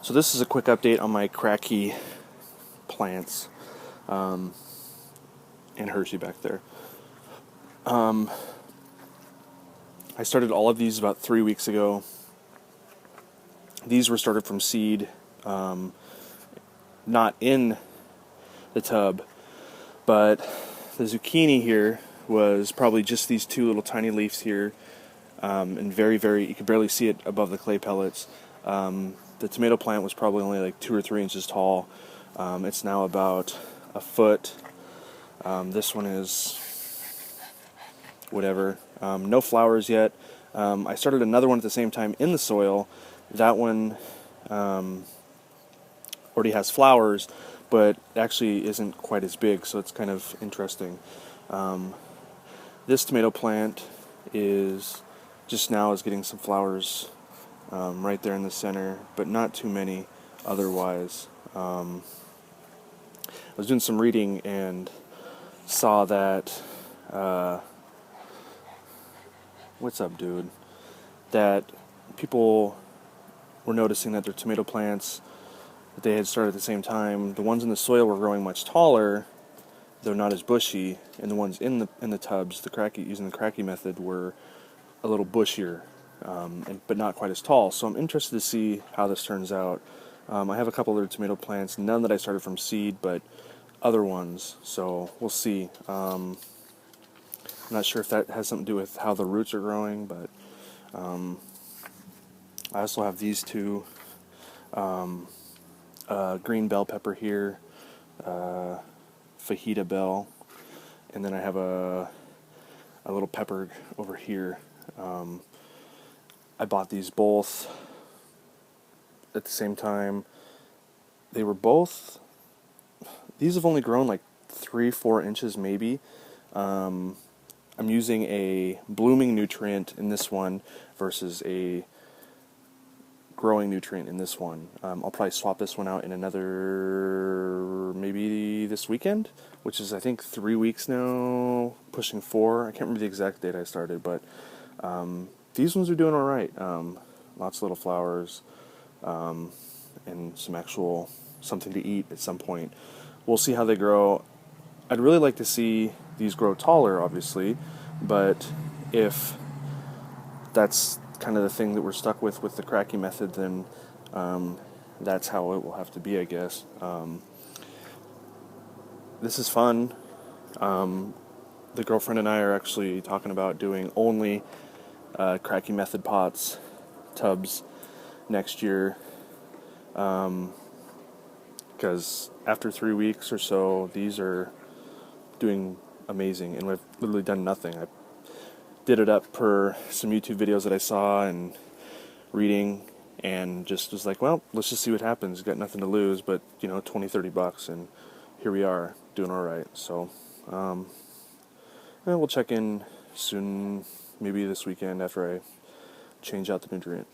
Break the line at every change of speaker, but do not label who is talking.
So this is a quick update on my Kratky plants, and Hershey back there. I started all of these about 3 weeks ago. These were started from seed, not in the tub, but the zucchini here was probably just these two little tiny leaves here, and very, you could barely see it above the clay pellets. The tomato plant was probably only like 2 or 3 inches tall. It's now about a foot. This one is whatever. No flowers yet. I started another one at the same time in the soil. That one already has flowers, but actually isn't quite as big, so it's kind of interesting. This tomato plant is just now is getting some flowers right there in the center, but not too many otherwise. I was doing some reading and saw that what's up, dude? That people were noticing that their tomato plants that they had started at the same time, the ones in the soil were growing much taller, though not as bushy, and the ones in the tubs, using the Kratky method, were a little bushier, but not quite as tall. So I'm interested to see how this turns out. I have a couple other tomato plants, none that I started from seed, but other ones. So we'll see. I'm not sure if that has something to do with how the roots are growing, but I also have these two, green bell pepper here, fajita bell, and then I have a little pepper over here. I bought these both at the same time. These have only grown like 3-4 inches maybe. I'm using a blooming nutrient in this one versus a growing nutrient in this one. I'll probably swap this one out in another, maybe this weekend, which is I think 3 weeks now, pushing 4. I can't remember the exact date I started, but these ones are doing all right. Lots of little flowers, and something to eat at some point. We'll see how they grow. I'd really like to see these grow taller, obviously, but if that's kind of the thing that we're stuck with the Kratky method, then that's how it will have to be, I guess. This is fun. The girlfriend and I are actually talking about doing only Kratky method pots, tubs, next year, because after 3 weeks or so, these are doing amazing, and we've literally done nothing. I did it up per some YouTube videos that I saw and reading, and just was like, well, let's just see what happens. Got nothing to lose, but $20-$30, and here we are doing all right. So and we'll check in soon, maybe this weekend after I change out the nutrient.